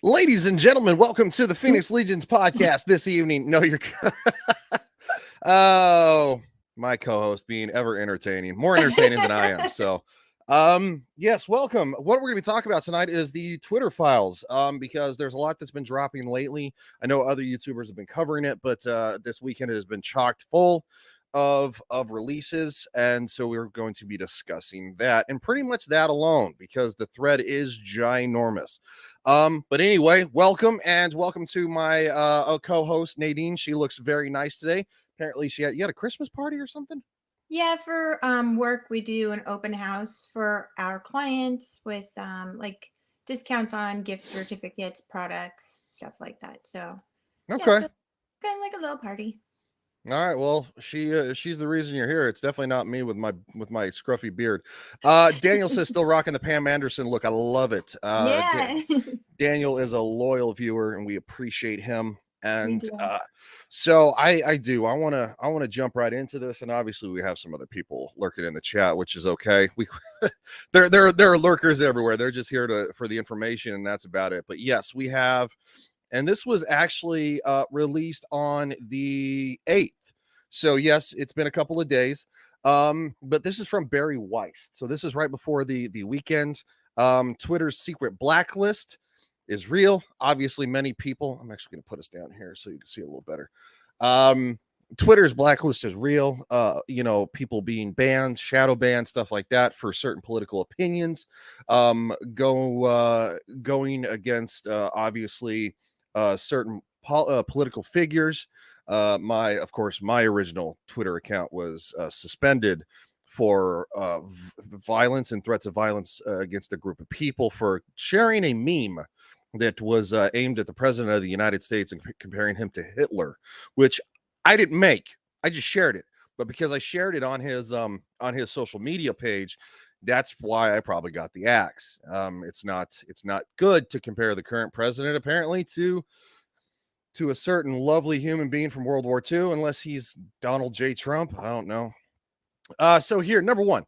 Ladies and gentlemen, welcome to the Phoenix Legions podcast this evening. No, you're. Oh, my co-host being ever entertaining, more entertaining than I am. So, yes, welcome. What we're going to be talking about tonight is the Twitter files, because there's a lot that's been dropping lately. I know other YouTubers have been covering it, but this weekend has been chocked full of releases, and so we're going to be discussing that and pretty much that alone because the thread is ginormous. But anyway, welcome to my co-host Nadine. She looks very nice today. Apparently you had a Christmas party or something. Yeah, for work we do an open house for our clients with like discounts on gift certificates, products, stuff like that. So yeah, Okay. so kind of like a little party. All right. Well, she's the reason you're here. It's definitely not me with my scruffy beard. Daniel says still rocking the Pam Anderson look. I love it. Yeah. Daniel is a loyal viewer, and we appreciate him. We And do. so I do. I want to jump right into this, and obviously we have some other people lurking in the chat, which is okay. We there are lurkers everywhere. They're just here for the information, and that's about it. But yes, we have. And this was actually released on the 8th. So, yes, it's been a couple of days. But this is from Barry Weiss. So this is right before the weekend. Twitter's secret blacklist is real. Obviously, many people, I'm actually going to put us down here so you can see a little better. Twitter's blacklist is real. People being banned, shadow banned, stuff like that for certain political opinions. Going against obviously certain political figures. My original Twitter account was suspended for violence and threats of violence against a group of people for sharing a meme that was aimed at the president of the United States and comparing him to Hitler, which I didn't make. I just shared it. But because I shared it on his social media page, that's why I probably got the axe. It's not good to compare the current president apparently to a certain lovely human being from World War II, unless he's Donald J. Trump. I don't know. So here, number one,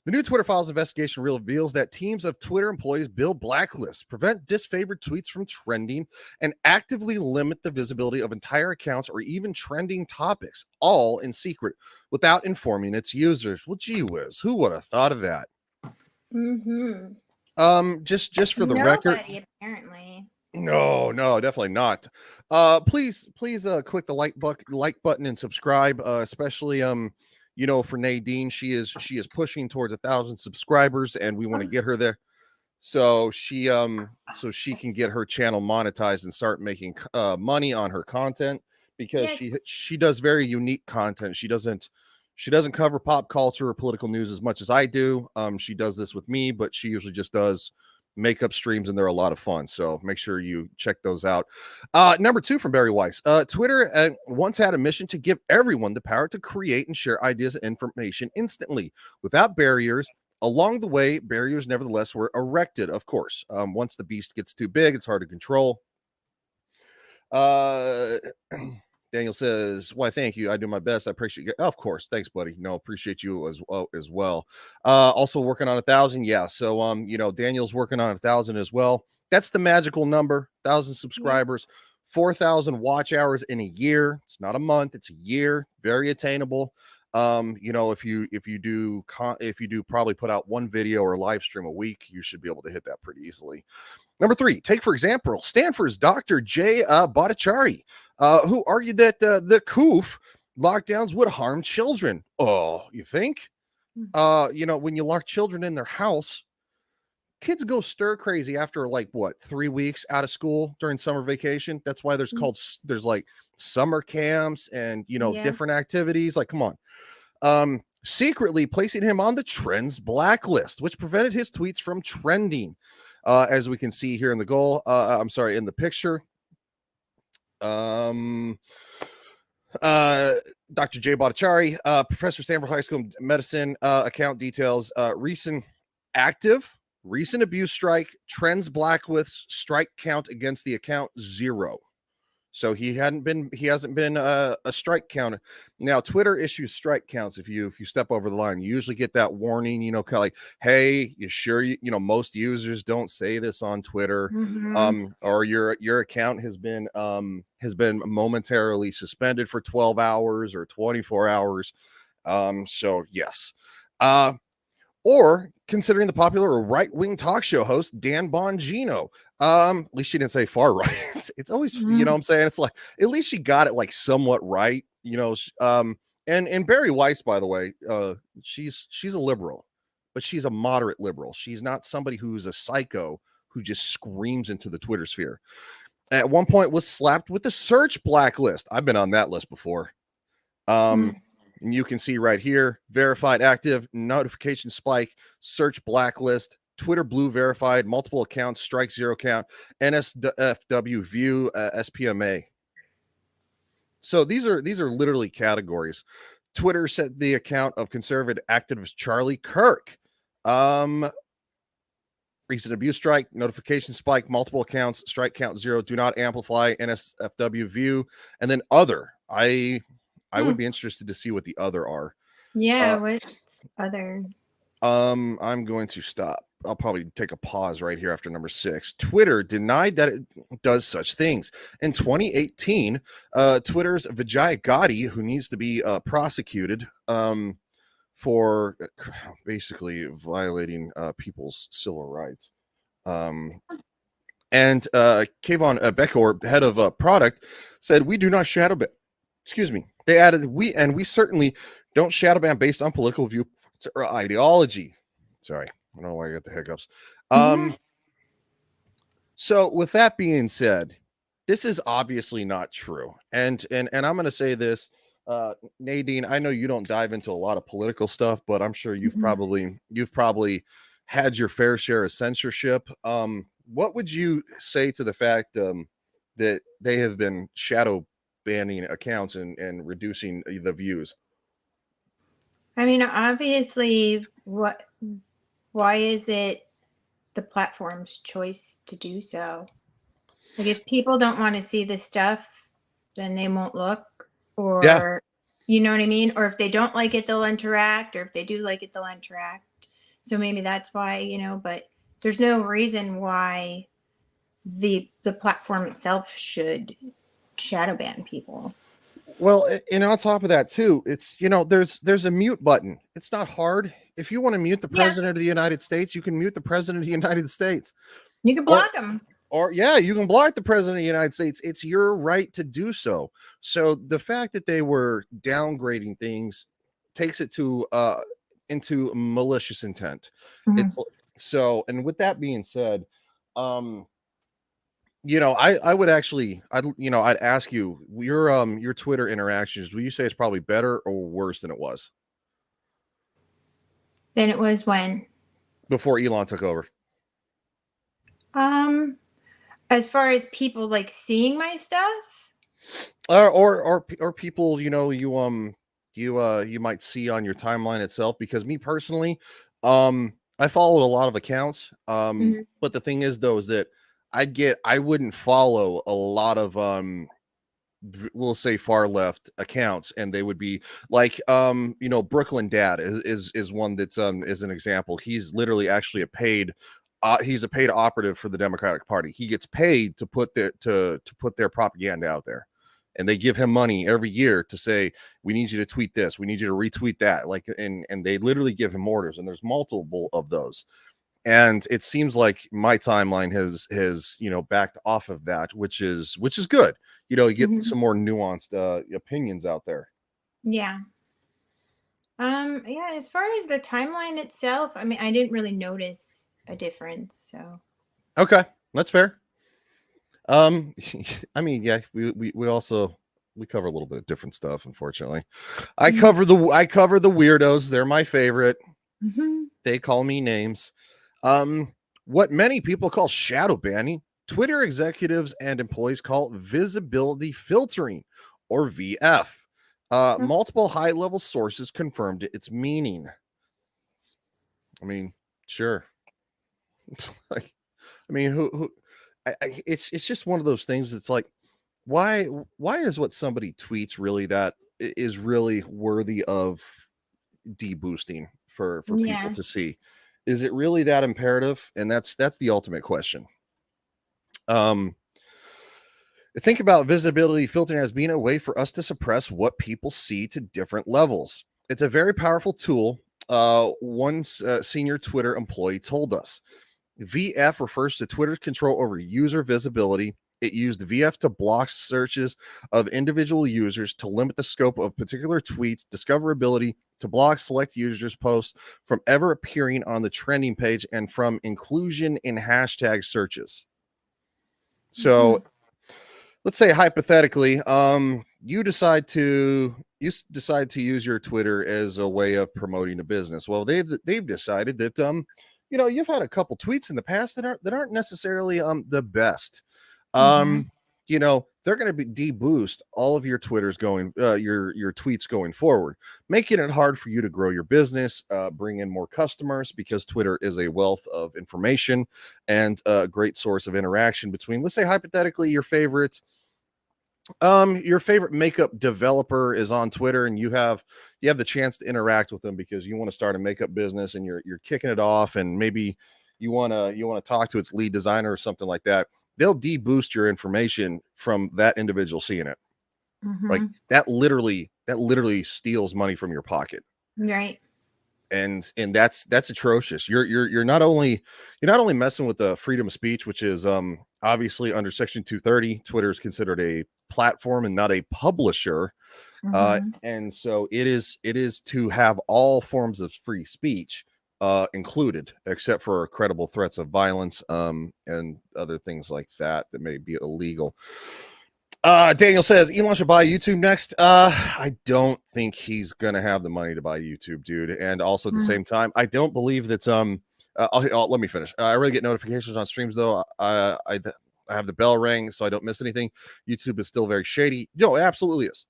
the new Twitter Files investigation reveals that teams of Twitter employees build blacklists, prevent disfavored tweets from trending, and actively limit the visibility of entire accounts or even trending topics, all in secret, without informing its users. Well, gee whiz, who would have thought of that? Just for the record, Nobody apparently. no, definitely not. Please click the like button and subscribe, especially for Nadine. She is pushing towards 1,000 subscribers, and we want to get her there so she can get her channel monetized and start making money on her content, because she does very unique content. She doesn't cover pop culture or political news as much as I do. She does this with me, but she usually just does makeup streams, and they're a lot of fun. So make sure you check those out. Number two from Barry Weiss. Twitter once had a mission to give everyone the power to create and share ideas and information instantly without barriers. Along the way, barriers nevertheless were erected, of course. Once the beast gets too big, it's hard to control. Daniel says, "Why, thank you. I do my best. I appreciate you." Of course. Thanks, buddy. No, appreciate you as well. Also working on 1,000. Yeah. So, Daniel's working on 1,000 as well. That's the magical number, 1,000 subscribers, 4,000 watch hours in a year. It's not a month, it's a year. Very attainable. If you do probably put out one video or live stream a week, you should be able to hit that pretty easily. Number three, take for example, Stanford's Dr. Jay Bhattacharya, who argued that the COOF lockdowns would harm children. Oh, you think? When you lock children in their house, kids go stir crazy after 3 weeks out of school during summer vacation. That's why there's like summer camps and different activities. Like, come on. Secretly placing him on the trends blacklist, which prevented his tweets from trending. As we can see here in the in the picture. Dr. Jay Bhattacharya, professor, Stanford High School medicine, account details, recent abuse strike, trends blacklist, strike count against the account 0. So he hasn't been a strike counter. Now Twitter issues strike counts if you step over the line. You usually get that warning, kind of like, hey, you sure most users don't say this on Twitter, Mm-hmm. or your account has been momentarily suspended for 12 hours or 24 hours. So yes. Or considering the popular right-wing talk show host Dan Bongino. At least she didn't say far right. It's always, what I'm saying, it's like at least she got it like somewhat right, and Barry Weiss, by the way, she's a liberal, but she's a moderate liberal. She's not somebody who's a psycho who just screams into the Twitter sphere. At one point was slapped with the search blacklist. I've been on that list before. Mm-hmm. And you can see right here, verified active, notification spike, search blacklist, Twitter blue verified, multiple accounts, strike zero count, NSFW view, SPMA. So these are literally categories. Twitter set the account of conservative activist Charlie Kirk. Recent abuse strike, notification spike, multiple accounts, strike count zero, do not amplify, NSFW view, and then other. I would be interested to see what the other are. Yeah, Uh, what other? I'm going to stop. I'll probably take a pause right here after number 6. Twitter denied that it does such things. In 2018, Twitter's Vijay Gotti, who needs to be prosecuted for basically violating people's civil rights. And Kayvon Beckor, head of product, said, "We do not shadow ban." Excuse me. They added, "We certainly don't shadow ban based on political view or ideology." Sorry, I don't know why I got the hiccups. Mm-hmm. So with that being said, this is obviously not true, and I'm going to say this, Nadine. I know you don't dive into a lot of political stuff, but I'm sure you've Mm-hmm. probably had your fair share of censorship. What would you say to the fact that they have been shadow banning accounts and reducing the views? I mean, obviously, why is it the platform's choice to do so? Like, if people don't want to see this stuff, then they won't look, Yeah. or you know what I mean? Or if they don't like it, they'll interact, or if they do like it, they'll interact. So maybe that's why, but there's no reason why the platform itself should shadow ban people. Well, and on top of that too, it's there's a mute button. It's not hard. If you want to mute the Yeah, president of the United States, you can mute the president of the United States. you can Or block them. yeah, you can block the president of the United States. It's your right to do so. So the fact that they were downgrading things takes it to into malicious intent. Mhm. It's so, and with that being said, um I would actually, I'd ask you your Twitter interactions. Will you say it's probably better or worse than it was Then it was when, before Elon took over? um, as far as people like seeing my stuff. Or people, you might see on your timeline itself. Because me personally, I followed a lot of accounts. Mhm. But the thing is though is that I wouldn't follow a lot of we'll say far left accounts, and they would be like Brooklyn Dad is one that's is an example. He's literally actually he's a paid operative for the Democratic Party. He gets paid to put to put their propaganda out there, and they give him money every year to say, we need you to tweet this, we need you to retweet that, like, and they literally give him orders, and there's multiple of those. And it seems like my timeline has backed off of that, which is good. You get Mhm. some more nuanced opinions out there. Yeah. Yeah, as far as the timeline itself, I mean, I didn't really notice a difference, so. Okay, that's fair. I mean, yeah, we also we cover a little bit of different stuff. Unfortunately, I Mhm. cover the weirdos. They're my favorite. Mhm. They call me names. What many people call shadow banning, Twitter executives and employees call visibility filtering, or VF. Multiple high-level sources confirmed its meaning. I mean, sure. Like, I mean, who it's just one of those things that's like, why why is what somebody tweets really that is really worthy of deboosting for people Yeah. to see? Is it really that imperative? And that's the ultimate question. Um, think about visibility filtering as being a way for us to suppress what people see to different levels. It's a very powerful tool. One senior Twitter employee told us. VF refers to Twitter's control over user visibility. It used VF to block searches of individual users, to limit the scope of particular tweets, discoverability, to block select users' posts from ever appearing on the trending page, and from inclusion in hashtag searches. So Mhm. let's say hypothetically, decide to use your Twitter as a way of promoting a business. Well, they've decided that you've had a couple tweets in the past that aren't necessarily the best. Mhm. Um, they're going to be deboost all of your Twitters going your tweets going forward, making it hard for you to grow your business, bring in more customers, because Twitter is a wealth of information and a great source of interaction between, let's say hypothetically, your favorite makeup developer is on Twitter, and you have the chance to interact with them because you want to start a makeup business and you're kicking it off, and maybe you want to talk to its lead designer or something like that. They'll deboost your information from that individual seeing it. Like Mhm. that literally steals money from your pocket. Right. And that's atrocious. You're not only messing with the freedom of speech, which is obviously under section 230. Twitter is considered a platform and not a publisher, Mhm. and so it is to have all forms of free speech included, except for credible threats of violence and other things like that may be illegal. Daniel says Elon should buy YouTube next. I don't think he's gonna have the money to buy YouTube, dude. And also at the Mm. same time, I don't believe that. Let me finish. I really get notifications on streams though. I have the bell ring so I don't miss anything. YouTube is still very shady. No, it absolutely is.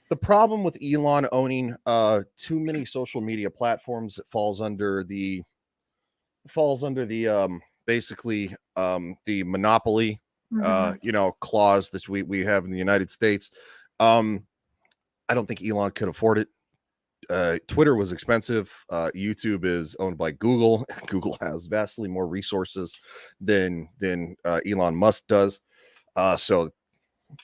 The problem with Elon owning too many social media platforms, it falls under the basically the monopoly Mhm. clause that we have in the United States. um I don't think Elon could afford it. Twitter was expensive. YouTube is owned by Google. Google has vastly more resources than Elon Musk does. So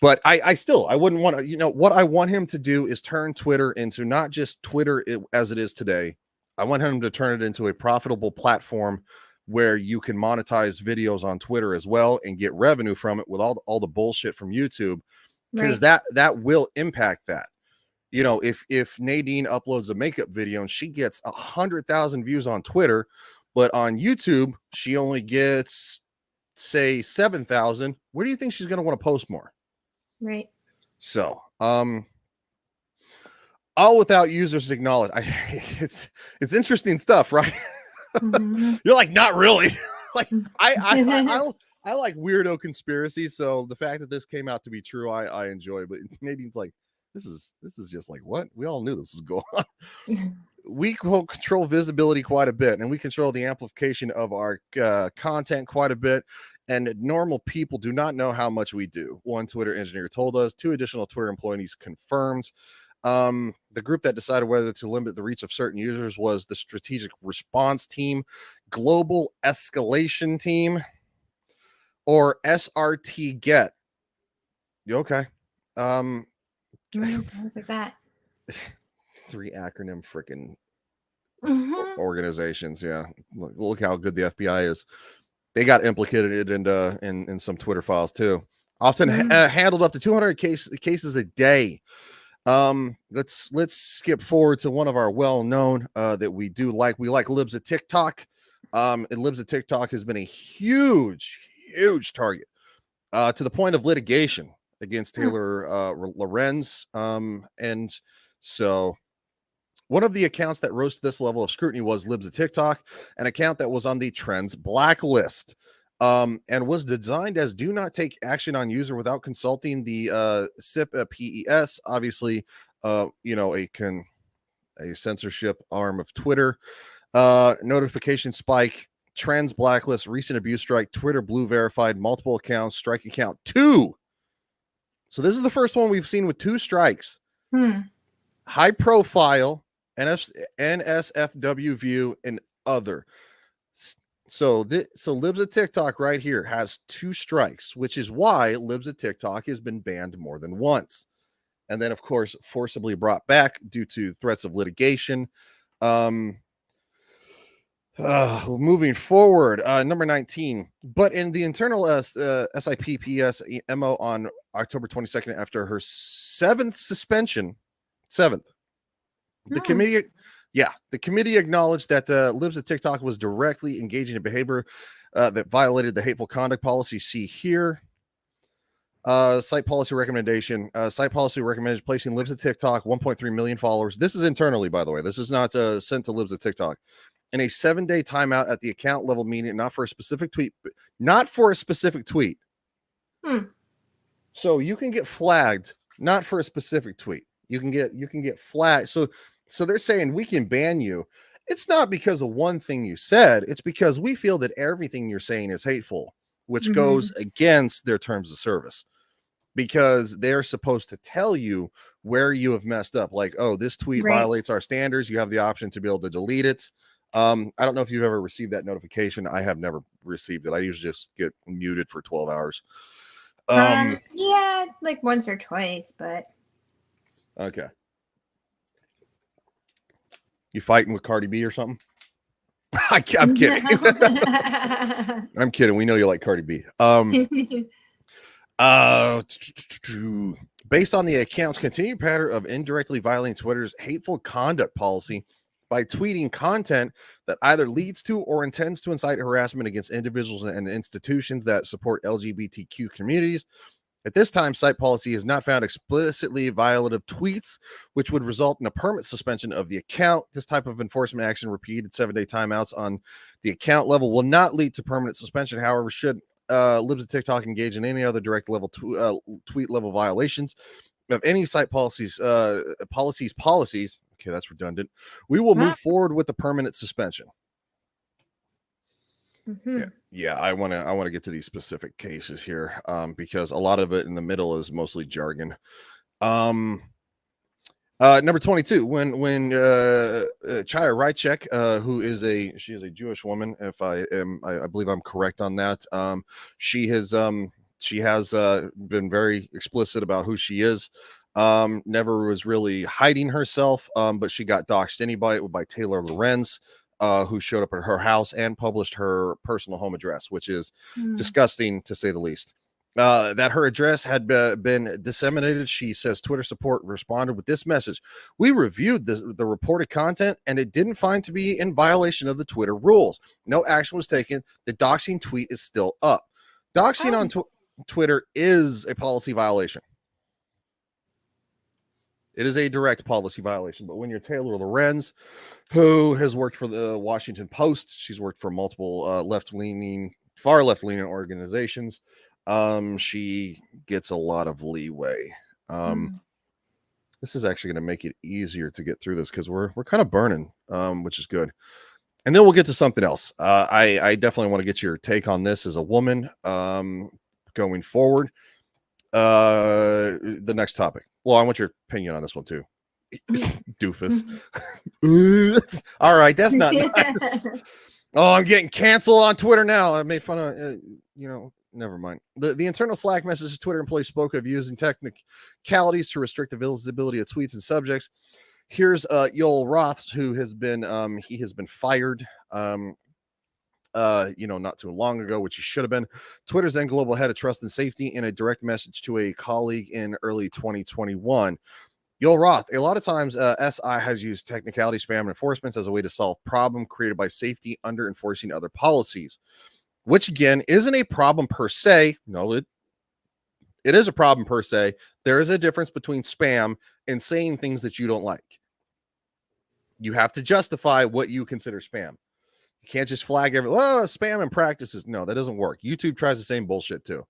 but I wouldn't want to, what I want him to do is turn Twitter into not just Twitter as it is today. I want him to turn it into a profitable platform where you can monetize videos on Twitter as well and get revenue from it with all the bullshit from YouTube, because Right. that will impact that. If Nadine uploads a makeup video and she gets 100,000 views on Twitter, but on YouTube she only gets, say, 7,000, where do you think she's going to want to post more? Right. So, all without users acknowledge. It's interesting stuff, right? Mhm. You're like, not really. Like, Mhm. I like weirdo conspiracies. So the fact that this came out to be true, I enjoy. But Nadine's like, this is just like, what? We all knew this was going on. We control visibility quite a bit, and we control the amplification of our content quite a bit. And normal people do not know how much we do. One Twitter engineer told us. Two additional Twitter employees confirmed. The group that decided whether to limit the reach of certain users was the Strategic Response Team, Global Escalation Team, or SRT Get. You okay? Um, What the heck is that? three acronym freaking Mhm. organizations. Yeah, look how good the FBI is. They got implicated in some Twitter files too. Often Mm. handled up to 200 cases a day. Let's skip forward to one of our well-known that we do like. We like Libs at TikTok. And Libs at TikTok has been a huge target to the point of litigation against Mm. Taylor Lorenz. And so one of the accounts that rose to this level of scrutiny was Libs at TikTok, an account that was on the Trends blacklist, and was designed as do not take action on user without consulting the CIPPES, obviously, a censorship arm of Twitter. Notification spike trends blacklist, recent abuse strike, Twitter blue verified, multiple accounts, strike account 2. So this is the first one we've seen with 2 strikes. High profile, NSFW view, and other. So Libs of TikTok right here has 2 strikes, which is why Libs of TikTok has been banned more than once. And then, of course, forcibly brought back due to threats of litigation. Moving forward, number 19. But in the internal SIPPS MO on October 22nd, after her 7th suspension, the committee acknowledged that Libs of TikTok was directly engaging in behavior that violated the hateful conduct policy. See here. Site policy recommendation. Site policy recommended placing Libs of TikTok 1.3 million followers. This is internally, by the way. This is not sent to Libs of TikTok. In a 7-day timeout at the account level meeting, not for a specific tweet. So you can get flagged, not for a specific tweet. You can get flagged. So they're saying we can ban you. It's not because of one thing you said. It's because we feel that everything you're saying is hateful, which goes against their terms of service, because they're supposed to tell you where you have messed up. Like, oh, this tweet violates our standards. You have the option to be able to delete it. I don't know if you've ever received that notification. I have never received it. I usually just get muted for 12 hours. Yeah, like once or twice, but okay. You fighting with Cardi B or something? I'm kidding. I'm kidding. We know you like Cardi B. Based on the account's continued pattern of indirectly violating Twitter's hateful conduct policy by tweeting content that either leads to or intends to incite harassment against individuals and institutions that support LGBTQ communities. At this time, site policy has not found explicitly violative tweets, which would result in a permanent suspension of the account. This type of enforcement action, repeated 7-day timeouts on the account level, will not lead to permanent suspension. However, should Libs of TikTok engage in any other direct level tweet level violations of any site policies, okay, that's redundant, we will move forward with the permanent suspension. Yeah, I want to get to these specific cases here, because a lot of it in the middle is mostly jargon. Number 22, when Chaya Rychek, who is a Jewish woman, if I believe I'm correct on that. She has been very explicit about who she is. Never was really hiding herself, but she got doxxed anyway by Taylor Lorenz, who showed up at her house and published her personal home address, which is disgusting to say the least. That her address had been disseminated. She says Twitter support responded with this message: we reviewed the reported content and it didn't find to be in violation of the Twitter rules. No action was taken. The doxing tweet is still up. Doxing on Twitter is a policy violation. It is a direct policy violation. But when you're Taylor Lorenz, who has worked for the Washington Post, she's worked for multiple far left-leaning organizations. She gets a lot of leeway. This is actually going to make it easier to get through this because we're kind of burning, which is good. And then we'll get to something else. I definitely want to get your take on this as a woman, going forward. The next topic. Well, I want your opinion on this one too. Doofus. All right, that's not nice. Oh, I'm getting canceled on Twitter now. I made fun of, never mind. The internal Slack messages Twitter employees spoke of using technicalities to restrict the visibility of tweets and subjects. Here's Yoel Roth, who has been fired not too long ago, which he should have been. Twitter's then global head of trust and safety in a direct message to a colleague in early 2021. Yoel Roth, a lot of times SI has used technicality spam enforcements as a way to solve problem created by safety under enforcing other policies, which again isn't a problem per se. No, it is a problem per se. There is a difference between spam and saying things that you don't like. You have to justify what you consider spam. You can't just flag spam and practices. No, that doesn't work. YouTube tries the same bullshit too.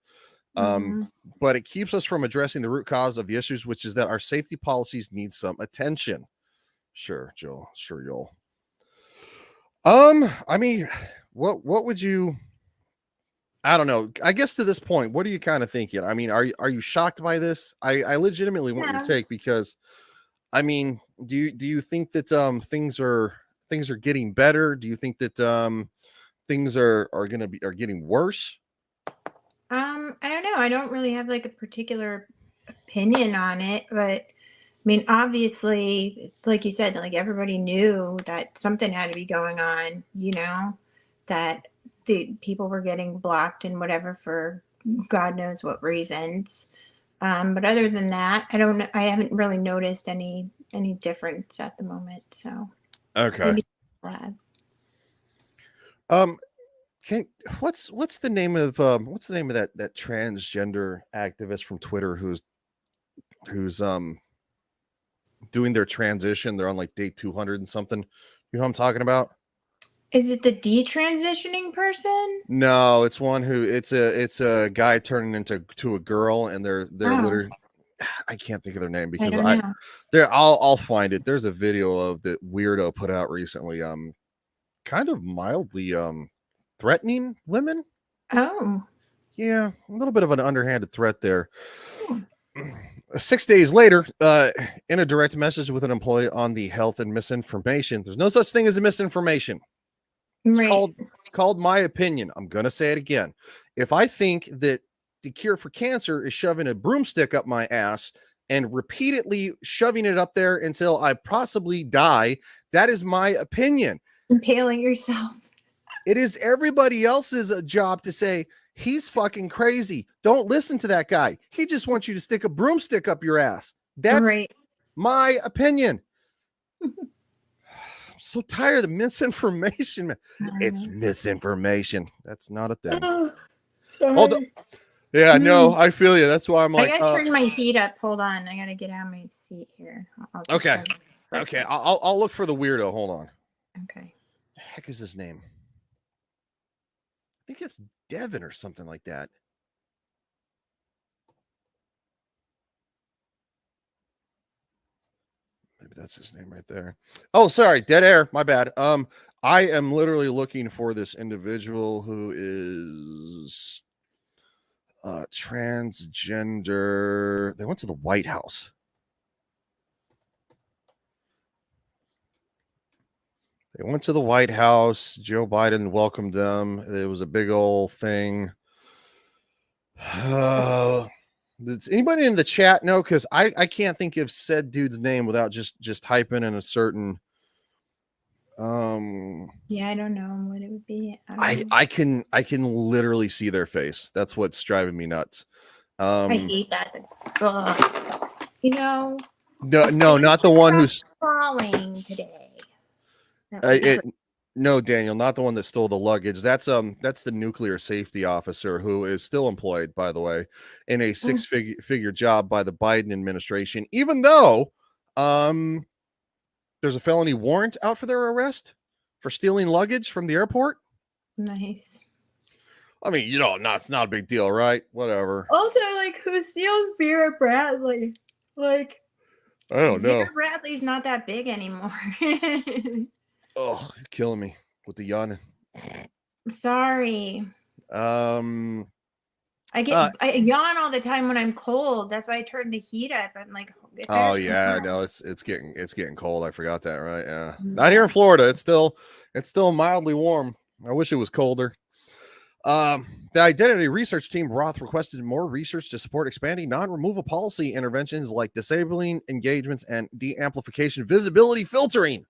But it keeps us from addressing the root cause of the issues, which is that our safety policies need some attention. Sure, Joel. Sure, Joel. I mean, what would you? I don't know. I guess to this point, what are you kind of thinking? I mean, are you shocked by this? I legitimately want your Yeah. take because I mean, do you think that things are getting better? Do you think that things are gonna be are getting worse? I don't know. I don't really have like a particular opinion on it, but I mean, obviously, like you said, like everybody knew that something had to be going on, that the people were getting blocked and whatever for God knows what reasons. But other than that, I don't know. I haven't really noticed any difference at the moment. So Okay. maybe glad. Um, can what's the name of that transgender activist from Twitter who's doing their transition? They're on like day 200 and something. You know what I'm talking about? Is it the detransitioning person? No, it's one who it's a guy turning into to a girl, and they're Oh, literally I can't think of their name I because don't know. I'll find it. There's a video of the weirdo put out recently, kind of mildly threatening women. Oh. Yeah, a little bit of an underhanded threat there. Hmm. 6 days later, in a direct message with an employee on the health and misinformation, there's no such thing as a misinformation. It's Right. called my opinion. I'm gonna say it again. If I think that the cure for cancer is shoving a broomstick up my ass and repeatedly shoving it up there until I possibly die, that is my opinion. Impaling yourself. It is everybody else's job to say, he's fucking crazy. Don't listen to that guy. He just wants you to stick a broomstick up your ass. That's Right. my opinion. I'm so tired of the misinformation, man. It's misinformation. That's not a thing. Oh, Hold on. sorry. Yeah, no, Mm. I feel you. That's why I'm I like, gotta turn my heat up. Hold on. I gotta get out of my seat here. I'll just okay, shut it for a okay. second. I'll look for the weirdo. Hold on. Okay. The heck is his name? I think it's Devin or something like that. Maybe that's his name right there. Oh, sorry, dead air. My bad. I am literally looking for this individual who is transgender. They went to the White House. They went to the White House. Joe Biden welcomed them. It was a big old thing. Does anybody in the chat know? Because I can't think of said dude's name without just typing in a certain. Yeah, I don't know what it would be. I can literally see their face. That's what's driving me nuts. I hate that. Ugh. You know, No, if not the you one stop who's crawling today, that would be it. great. No, Daniel, not the one that stole the luggage. That's the nuclear safety officer who is still employed, by the way, in a Mm, six-figure job by the Biden administration, even though um there's a felony warrant out for their arrest for stealing luggage from the airport. nice. I mean, it's not a big deal, right? Whatever. Also, like, who steals Vera Bradley? Like, I don't Vera know. Bradley's not that big anymore. Oh, you're killing me with the yawning. Sorry. Um. I yawn all the time when I'm cold. That's why I turn the heat up. I'm like, it Oh better yeah, come no, on. it's getting cold. I forgot that, right? Yeah. Not here Yeah. in Florida. It's still mildly warm. I wish it was colder. The identity research team Roth requested more research to support expanding non-removal policy interventions like disabling engagements and de-amplification visibility filtering.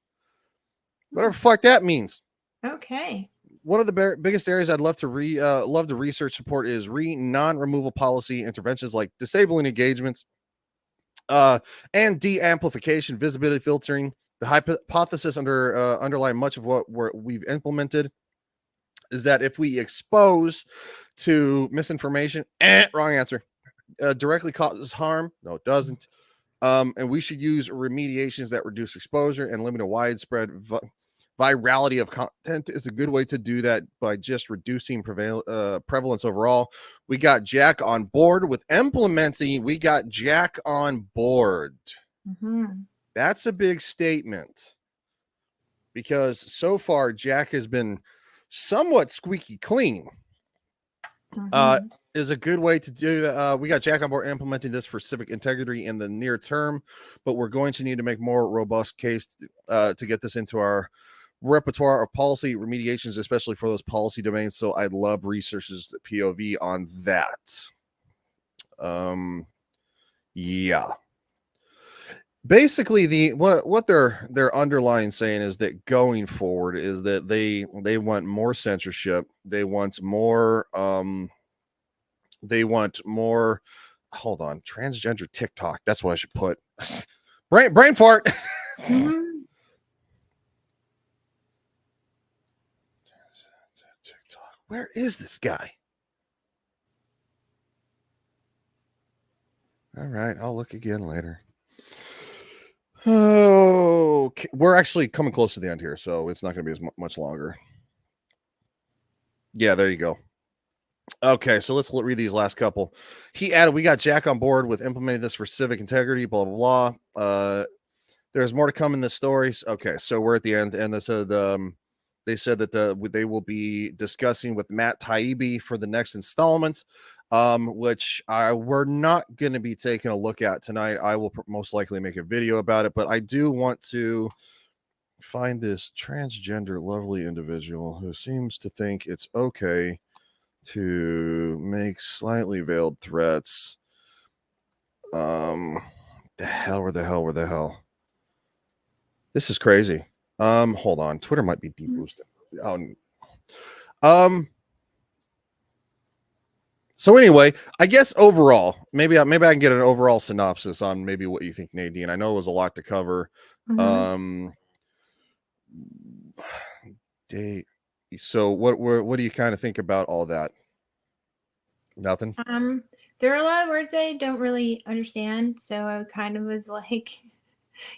Whatever the fuck that means. Okay. One of the biggest areas I'd love to research support is non-removal policy interventions like disabling engagements, and de-amplification visibility filtering. The hypothesis underlying much of what we've implemented is that if we expose to misinformation, wrong answer, directly causes harm. No, it doesn't. And we should use remediations that reduce exposure and limit a widespread virality of content is a good way to do that by just reducing prevalence overall. We got Jack on board with implementing. We got Jack on board. Mm-hmm. That's a big statement because so far Jack has been somewhat squeaky clean. Is a good way to do that. We got Jack on board implementing this for civic integrity in the near term, but we're going to need to make more robust case to get this into our repertoire of policy remediations, especially for those policy domains. So I'd love researchers POV on that. Yeah. Basically, what they're underlying saying is that going forward is that they want more censorship. They want more. They want more. Hold on, transgender TikTok. That's what I should put. brain fart. TikTok. Where is this guy? All right, I'll look again later. Oh, okay. We're actually coming close to the end here, so it's not going to be as much longer. Yeah, there you go. Okay, so let's read these last couple. He added, we got Jack on board with implementing this for civic integrity, blah, blah, blah. There's more to come in this story. Okay, so we're at the end, and they said that they will be discussing with Matt Taibbi for the next installment, which we're not going to be taking a look at tonight. I will most likely make a video about it, but I do want to find this transgender lovely individual who seems to think it's okay to make slightly veiled threats. Where the hell? This is crazy. Hold on. Twitter might be deboosted. So anyway, I guess overall, maybe I can get an overall synopsis on maybe what you think, Nadine. I know it was a lot to cover. So what do you kind of think about all that? Nothing. There are a lot of words I don't really understand, so I kind of was like,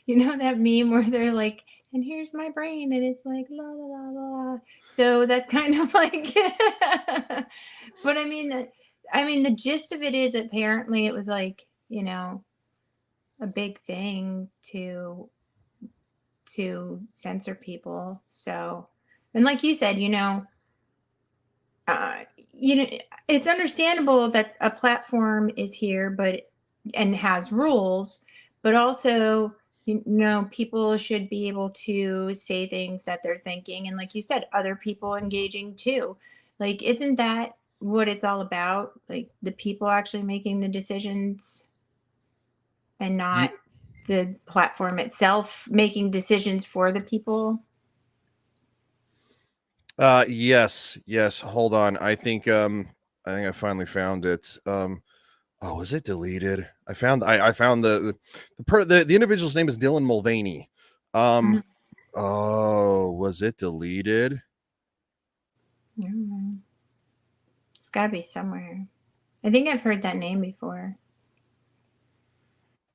you know, that meme where they're like, and here's my brain, and it's like la la la la. So that's kind of like, but I mean, the gist of it is apparently it was like, you know, a big thing to censor people. So, and like you said, it's understandable that a platform is here, and has rules, but also, people should be able to say things that they're thinking. And like you said, other people engaging too. Like, isn't that what it's all about? Like the people actually making the decisions and not the platform itself making decisions for the people. Yes. Hold on. I think I finally found it. Oh, was it deleted? I found the individual's name is Dylan Mulvaney. Oh, was it deleted? It's gotta be somewhere. I think I've heard that name before.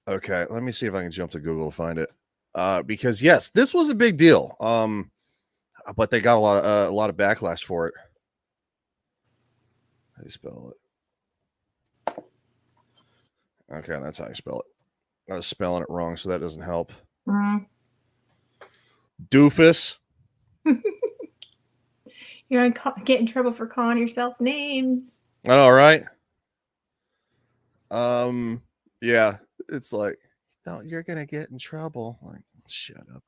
Okay, let me see if I can jump to Google to find it. Because yes, this was a big deal. But they got a lot of backlash for it. How do you spell it? Okay, that's how you spell it. I was spelling it wrong, so that doesn't help. Doofus. You're gonna get in trouble for calling yourself names. I know, right? Yeah, it's like, no, you're gonna get in trouble. Like, shut up.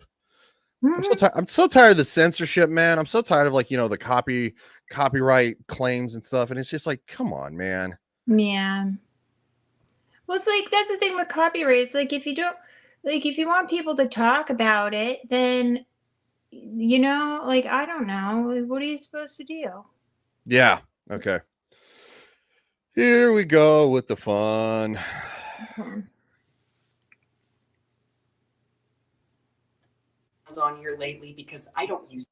I'm so tired of the censorship, man. I'm so tired of the copyright claims and stuff, and it's just like, come on, man. Yeah. Well, it's like that's the thing with copyright. It's like if you want people to talk about it, then I don't know, what are you supposed to do? Yeah. Okay. Here we go with the fun. Okay. On here lately because I don't use.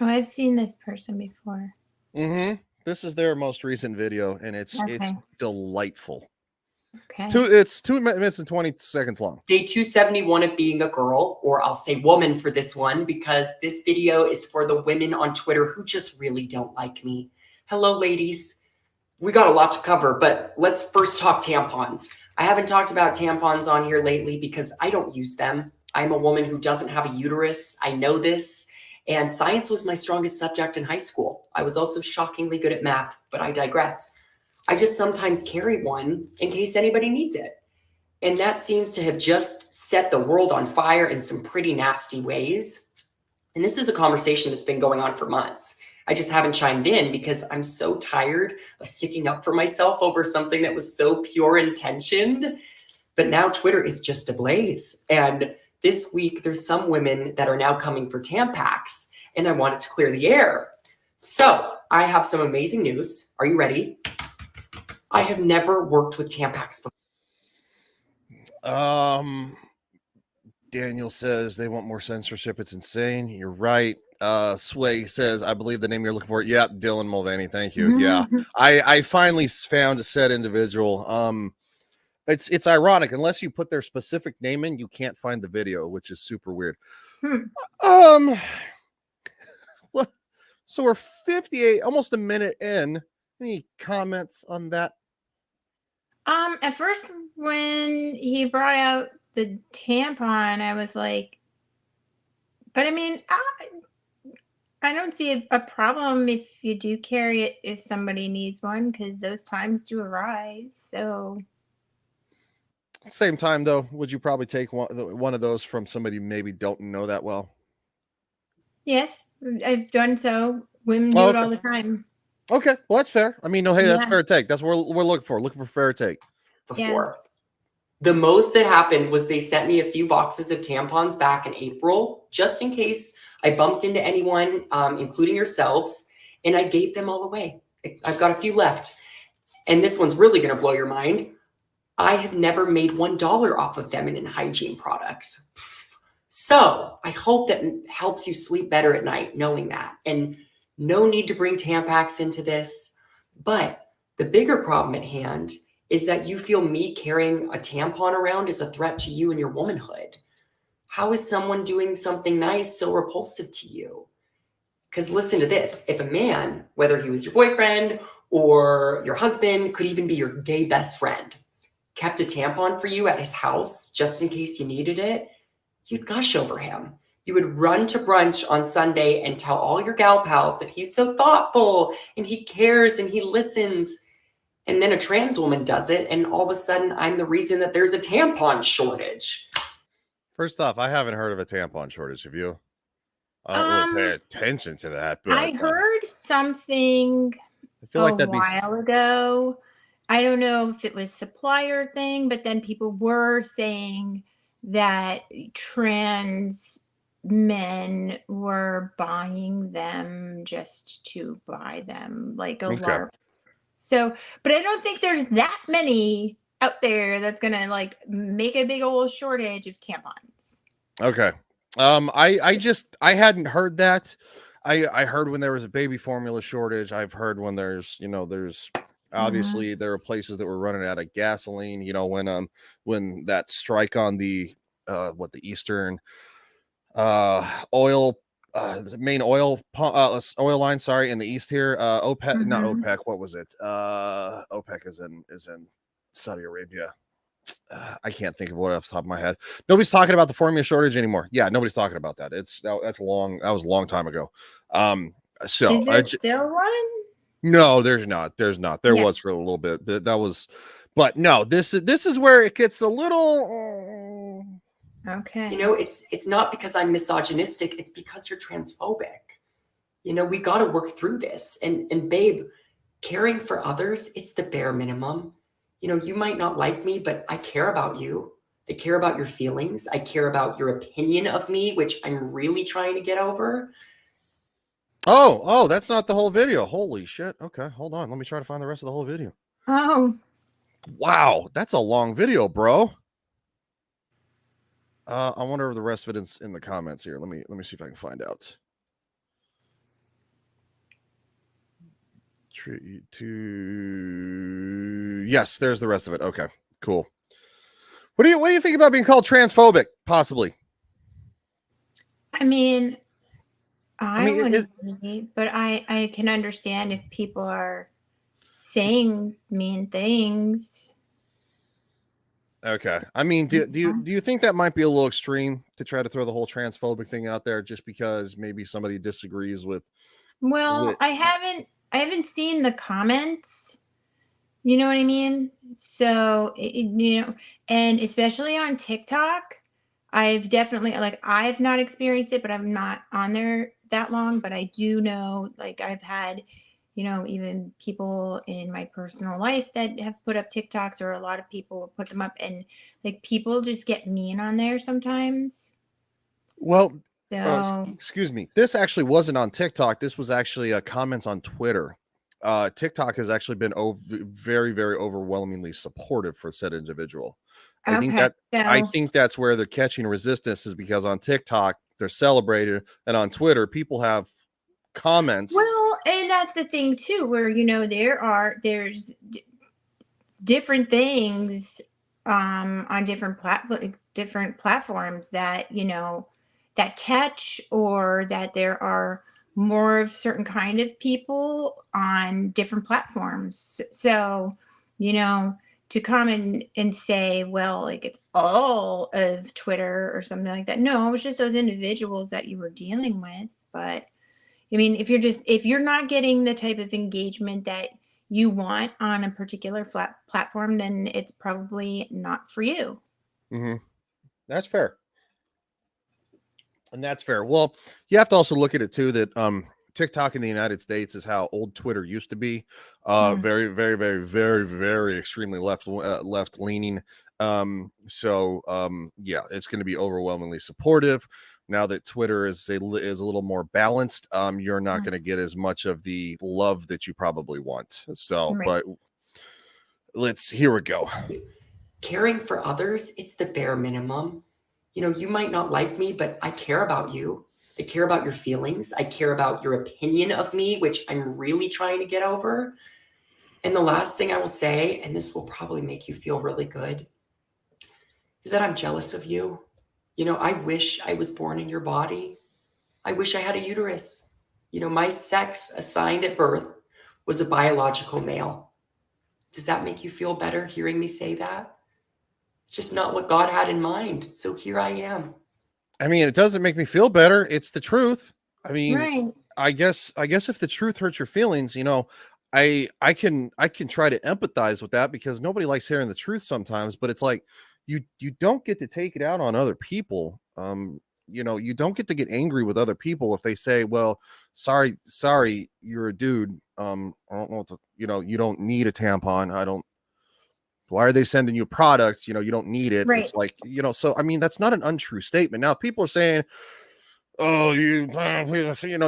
Oh, I've seen this person before. This is their most recent video, and it's delightful. Okay. It's 2 minutes and 20 seconds long. Day 271 of being a girl, or I'll say woman for this one, because this video is for the women on Twitter who just really don't like me. Hello, ladies. We got a lot to cover, but let's first talk tampons. I haven't talked about tampons on here lately because I don't use them. I'm a woman who doesn't have a uterus. I know this. And science was my strongest subject in high school. I was also shockingly good at math, but I digress. I just sometimes carry one in case anybody needs it. And that seems to have just set the world on fire in some pretty nasty ways. And this is a conversation that's been going on for months. I just haven't chimed in because I'm so tired of sticking up for myself over something that was so pure intentioned. But now Twitter is just ablaze. And this week, there's some women that are now coming for Tampax, and I wanted to clear the air. So I have some amazing news. Are you ready? I have never worked with Tampax before. Daniel says they want more censorship. It's insane. You're right. Sway says, I believe the name you're looking for. Yeah, Dylan Mulvaney. Thank you. Yeah. I finally found a said individual. It's ironic. Unless you put their specific name in, you can't find the video, which is super weird. Well, so we're 58, almost a minute in. Any comments on that? At first when he brought out the tampon, I was like, but I mean, I don't see a problem if you do carry it if somebody needs one, because those times do arise. So Same time though, would you probably take one of those from somebody you maybe don't know that well? yes, I've done so. Women do it all the time. Okay, well that's fair. I mean, no, hey, that's fair take. That's what we're looking for. Looking for fair take. Before. The most that happened was they sent me a few boxes of tampons back in April, just in case I bumped into anyone, including yourselves, and I gave them all away. I've got a few left. And this one's really going to blow your mind. I have never made $1 off of feminine hygiene products. So I hope that helps you sleep better at night, knowing that. And no need to bring Tampax into this. But the bigger problem at hand is that you feel me carrying a tampon around is a threat to you and your womanhood. How is someone doing something nice so repulsive to you? Because listen to this. If a man, whether he was your boyfriend or your husband, could even be your gay best friend, kept a tampon for you at his house just in case you needed it, you'd gush over him. You would run to brunch on Sunday and tell all your gal pals that he's so thoughtful and he cares and he listens. And then a trans woman does it, and all of a sudden I'm the reason that there's a tampon shortage. First off, I haven't heard of a tampon shortage. Have you? I don't really pay attention to that. But I heard something a while ago. I don't know if it was supplier thing, but then people were saying that trans men were buying them just to buy them, like a LARP. So, but I don't think there's that many out there that's gonna like make a big old shortage of tampons. Okay. I hadn't heard that. I heard when there was a baby formula shortage. I've heard when there's obviously there are places that were running out of gasoline, when that strike on the Eastern oil the main oil line, in the east here, OPEC, not OPEC, what was it? OPEC is in Saudi Arabia. I can't think of what off the top of my head. Nobody's talking about the formula shortage anymore. Yeah, nobody's talking about that. That was a long time ago. So is there still one? No, there's not. There was for a little bit. But no, this is where it gets a little okay. It's not because I'm misogynistic. It's because you're transphobic. We got to work through this. And babe, caring for others, it's the bare minimum. You might not like me, but I care about you. I care about your feelings. I care about your opinion of me, which I'm really trying to get over. Oh, that's not the whole video. Holy shit. Okay, hold on. Let me try to find the rest of the whole video. Oh. Wow, that's a long video, bro. I wonder if the rest of it is in the comments here. Let me see if I can find out. Yes, there's the rest of it. Okay, cool. What do you think about being called transphobic? Possibly. I mean, wouldn't be, but I can understand if people are saying mean things. Okay. I mean, do you think that might be a little extreme to try to throw the whole transphobic thing out there just because maybe somebody disagrees with Well, I haven't seen the comments. You know what I mean? So, and especially on TikTok, I've definitely, like, I've not experienced it, but I'm not on there that long. But I do know, like, I've had, even people in my personal life that have put up TikToks, or a lot of people put them up, and like people just get mean on there sometimes. well, So, excuse me. This actually wasn't on TikTok. This was actually comments on Twitter. TikTok has actually been very, very overwhelmingly supportive for said individual. I think okay. that I So, think that's where they're catching resistance is because on TikTok they're celebrated, and on Twitter people have comments. well, and that's the thing too, where, there's different things on different platforms that that catch, or that there are more of certain kind of people on different platforms. So, you know to come and say, well, like, it's all of Twitter or something like that. No, it was just those individuals that you were dealing with. But I mean, if you're not getting the type of engagement that you want on a particular platform, then it's probably not for you. Mhm. That's fair. And that's fair. Well, you have to also look at it too that TikTok in the United States is how old Twitter used to be. Mm, Very, very, very, very, very extremely left leaning. Yeah, it's going to be overwhelmingly supportive. Now that Twitter is is a little more balanced, you're not mm, going to get as much of the love that you probably want. So, right. but here we go. Caring for others, it's the bare minimum. You might not like me, but I care about you. I care about your feelings. I care about your opinion of me, which I'm really trying to get over. And the last thing I will say, and this will probably make you feel really good, is that I'm jealous of you. I wish I was born in your body. I wish I had a uterus. My sex assigned at birth was a biological male. Does that make you feel better hearing me say that? It's just not what God had in mind. So here I am. I mean, it doesn't make me feel better. It's the truth. I mean, Right. I guess if the truth hurts your feelings, I can try to empathize with that because nobody likes hearing the truth sometimes, but it's like you don't get to take it out on other people. You don't get to get angry with other people if they say, "Well, sorry, you're a dude. I don't know what to, you don't need a tampon. I don't why are they sending you products? You don't need it." Right. It's like, so I mean, that's not an untrue statement. Now, people are saying, oh,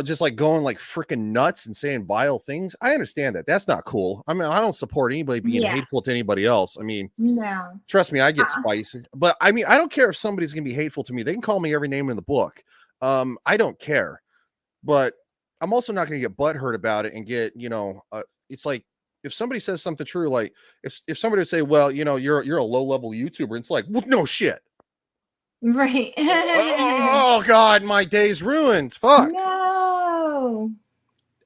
just like going like freaking nuts and saying vile things. I understand that. That's not cool. I mean, I don't support anybody being Yeah. hateful to anybody else. I mean, No. trust me, I get Uh, spicy. But I mean, I don't care if somebody's gonna be hateful to me. They can call me every name in the book. I don't care. But I'm also not gonna get butthurt about it and it's like if somebody says something true, like if somebody would say, well, you're a low level YouTuber, it's like, well, no shit. right. Oh God, my day's ruined. Fuck. No.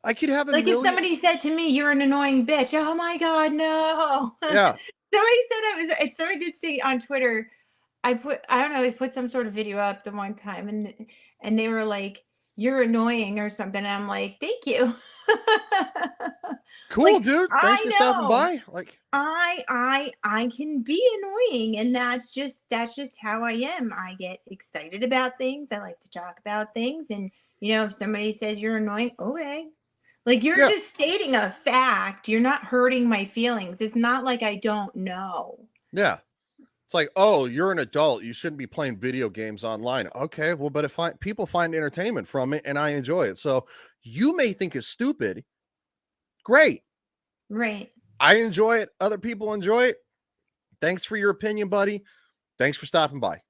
I could have a Like, if million. somebody said to me, "You're an annoying bitch," oh my God, no. Yeah. Somebody did say on Twitter, I don't know, they put some sort of video up the one time, and they were like, "You're annoying," or something. And I'm like, "Thank you." Cool, Like, dude. Thanks I for stopping know. by. Like, I can be annoying, and that's just how I am. I get excited about things. I like to talk about things, and if somebody says you're annoying, okay. Like, you're yeah, just stating a fact. You're not hurting my feelings. It's not like I don't know. yeah. It's like, oh, you're an adult. You shouldn't be playing video games online. Okay, well, but if people find entertainment from it and I enjoy it. So you may think it's stupid. Great. Right. I enjoy it. Other people enjoy it. Thanks for your opinion, buddy. Thanks for stopping by.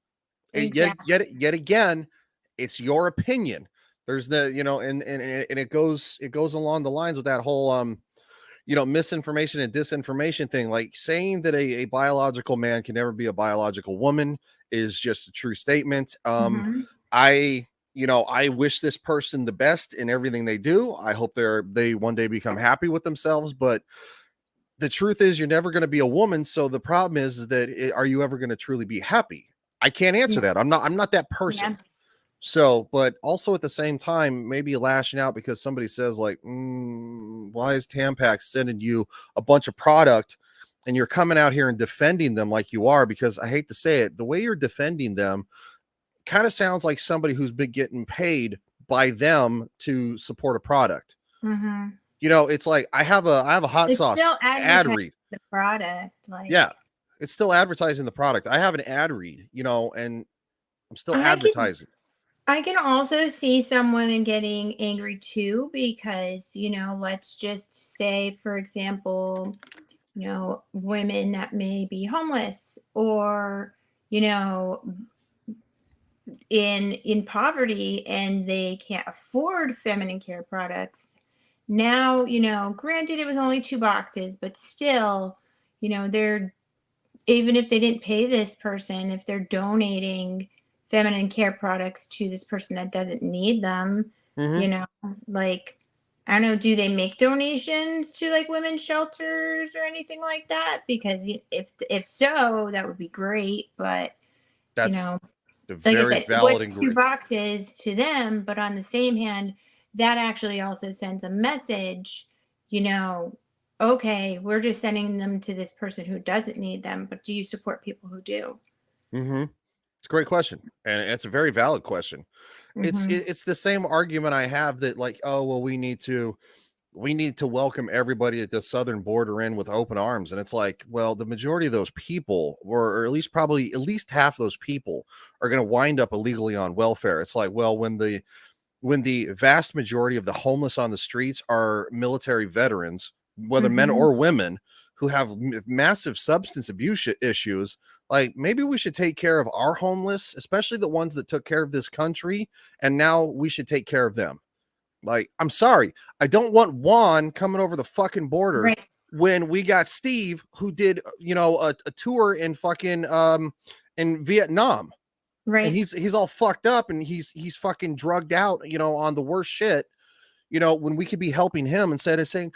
And Exactly. yet again, it's your opinion. There's and it goes along the lines with that whole misinformation and disinformation thing. Like saying that a biological man can never be a biological woman is just a true statement. Hmm. I wish this person the best in everything they do. I hope they one day become happy with themselves, but the truth is you're never going to be a woman. So the problem is that are you ever going to truly be happy? I can't answer that. I'm not that person. Yeah. So, but also at the same time, maybe lashing out because somebody says like, why is Tampax sending you a bunch of product and you're coming out here and defending them like you are? Because I hate to say it, the way you're defending them kind of sounds like somebody who's been getting paid by them to support a product. Mm-hmm. You know, it's like I have a hot sauce still ad read. the product. Like, Yeah, it's still advertising the product. I have an ad read, you know, and I'm still advertising. I can also see someone getting angry too, because, you know, let's just say, for example, you know, women that may be homeless or, you know, in poverty and they can't afford feminine care products. Now, you know, granted it was only 2 boxes, but still, you know, they're, even if they didn't pay this person, if they're donating feminine care products to this person that doesn't need them, you know, like, I don't know, do they make donations to like women's shelters or anything like that? Because if so, that would be great. But That's, you know, like I said, what's 2 boxes to them? But on the same hand, that actually also sends a message, you know, okay, we're just sending them to this person who doesn't need them, but do you support people who do? It's a great question, and it's a very valid question. It's the same argument I have that like, oh well, we need to welcome everybody at the southern border in with open arms, and it's like, well, the majority of those people, or at least probably at least half those people, are going to wind up illegally on welfare. It's like, well, when the vast majority of the homeless on the streets are military veterans, whether men or women, who have massive substance abuse issues, like maybe we should take care of our homeless, especially the ones that took care of this country, and now we should take care of them. Like, I'm sorry, I don't want Juan coming over the fucking border when we got Steve who did, you know, a tour in fucking in Vietnam. Right. And he's all fucked up and he's fucking drugged out, you know, on the worst shit, you know, when we could be helping him instead of saying,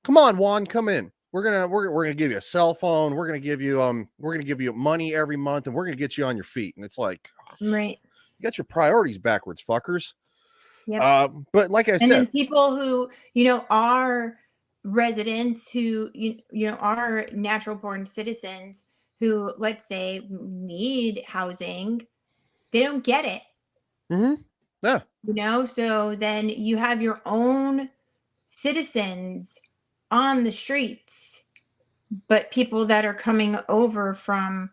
come on, Juan, come in. We're gonna give you a cell phone. We're gonna give you money every month, and we're gonna get you on your feet. And it's like, right, you got your priorities backwards, fuckers. Yep. But like I said, then people who, you know, are residents who, you know, are natural born citizens who, let's say, need housing, they don't get it. Yeah. You know, so then you have your own citizens on the streets, but people that are coming over from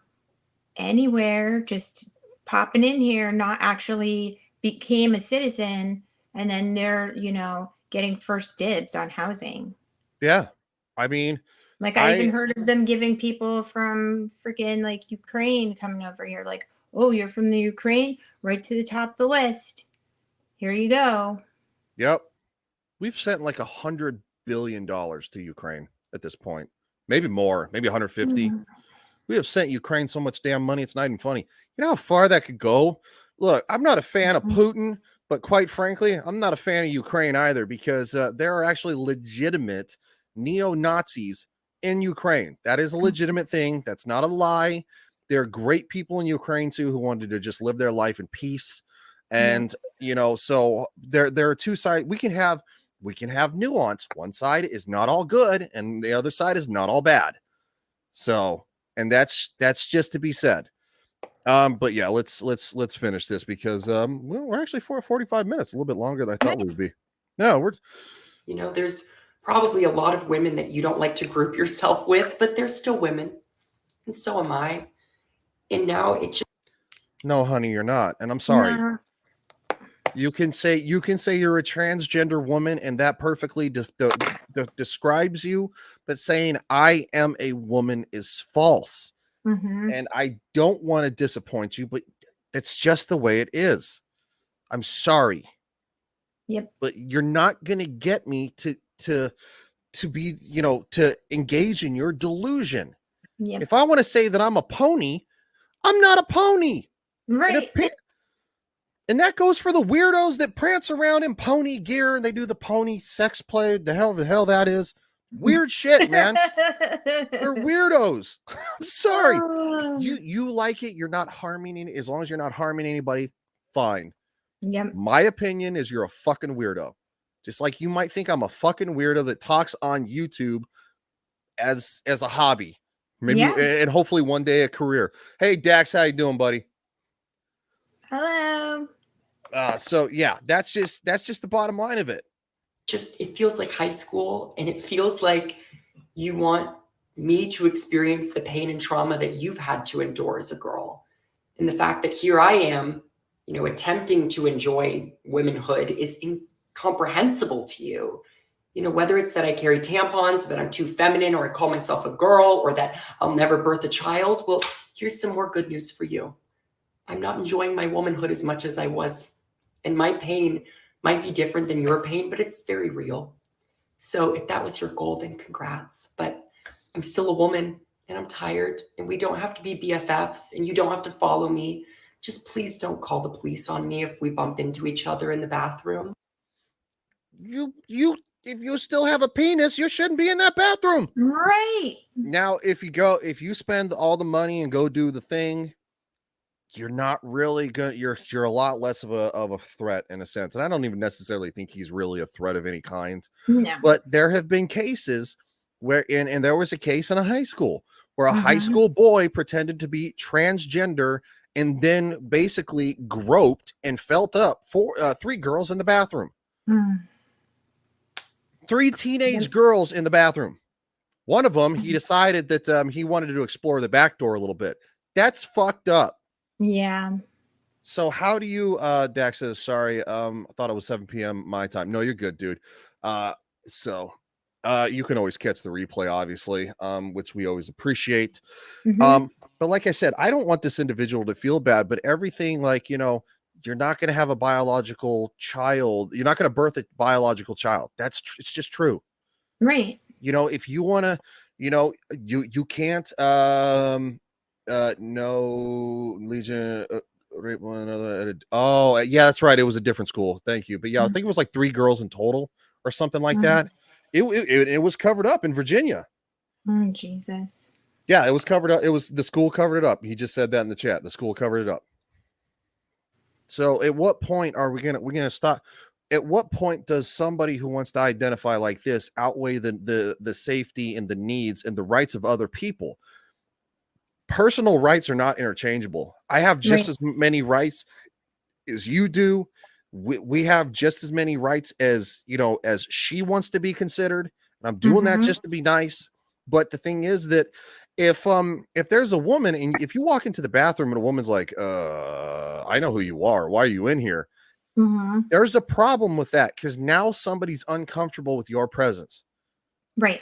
anywhere, just popping in here, not actually became a citizen, and then they're, you know, getting first dibs on housing. Yeah. I mean, like I even heard of them giving people from freaking like Ukraine coming over here, like, oh, you're from the Ukraine, right to the top of the list. Here you go. Yep. We've sent like $100 billion to Ukraine at this point. Maybe more, maybe 150. We have sent Ukraine so much damn money, it's not even funny. You know how far that could go? Look, I'm not a fan of Putin, but quite frankly, I'm not a fan of Ukraine either, because there are actually legitimate neo-Nazis in Ukraine. That is a legitimate thing. That's not a lie. There are great people in Ukraine too who wanted to just live their life in peace. And you know, so there are two sides. We can have nuance. One side is not all good and the other side is not all bad. So, and that's just to be said. But yeah, let's finish this, because we're actually 45 minutes, a little bit longer than I thought we would be. No, we're, you know, there's probably a lot of women that you don't like to group yourself with, but they're still women, and so am I. And now it just, no, honey, you're not, and I'm sorry. No. You can say you're a transgender woman, and that perfectly describes you. But saying I am a woman is false. And I don't want to disappoint you, but it's just the way it is. I'm sorry. Yep. But you're not going to get me to be, you know, to engage in your delusion. Yep. If I want to say that I'm a pony, I'm not a pony. Right. And that goes for the weirdos that prance around in pony gear and they do the pony sex play, the hell that is. Weird shit, man. They're weirdos. I'm sorry. You like it. You're not harming any, as long as you're not harming anybody, fine. Yep. My opinion is you're a fucking weirdo. Just like you might think I'm a fucking weirdo that talks on YouTube as a hobby. Maybe Yeah. and hopefully one day a career. Hey Dax, how you doing, buddy? Hello. So yeah, that's just the bottom line of it. Just it feels like high school, and it feels like you want me to experience the pain and trauma that you've had to endure as a girl. And the fact that here I am, you know, attempting to enjoy womanhood is incomprehensible to you. You know, whether it's that I carry tampons, or that I'm too feminine, or I call myself a girl, or that I'll never birth a child. Well, here's some more good news for you. I'm not enjoying my womanhood as much as I was. And my pain might be different than your pain, but it's very real. So if that was your goal, then congrats. But I'm still a woman, and I'm tired, and we don't have to be BFFs, and you don't have to follow me. Just please don't call the police on me if we bump into each other in the bathroom. If you still have a penis, you shouldn't be in that bathroom. Right. Now, if you spend all the money and go do the thing, you're not really good. You're a lot less of a threat in a sense. And I don't even necessarily think he's really a threat of any kind. No. But there have been cases where and there was a case in a high school where a high school boy pretended to be transgender and then basically groped and felt up for 3 girls in the bathroom. 3 teenage girls in the bathroom. One of them, he decided that he wanted to explore the back door a little bit. That's fucked up. Yeah. So how do you, Dax says, sorry, I thought it was 7 p.m. my time. No, you're good, dude. You can always catch the replay, obviously, which we always appreciate. But like I said, I don't want this individual to feel bad, but everything like, you know, you're not going to have a biological child. You're not going to birth a biological child. It's just true. Right. You know, if you want to, you know, you can't, no Legion, rape one another. Oh yeah, that's right. It was a different school. Thank you. But yeah, I think it was like 3 girls in total or something like that. It was covered up in Virginia. Oh, Jesus. Yeah, it was covered up. It was the school covered it up. He just said that in the chat. The school covered it up. So at what point are we're gonna stop? At what point does somebody who wants to identify like this outweigh the safety and the needs and the rights of other people? Personal rights are not interchangeable. I have just as many rights as you do. We have just as many rights as, you know, as she wants to be considered. And I'm doing that just to be nice. But the thing is that if there's a woman and if you walk into the bathroom and a woman's like, I know who you are. Why are you in here? There's a problem with that because now somebody's uncomfortable with your presence. Right.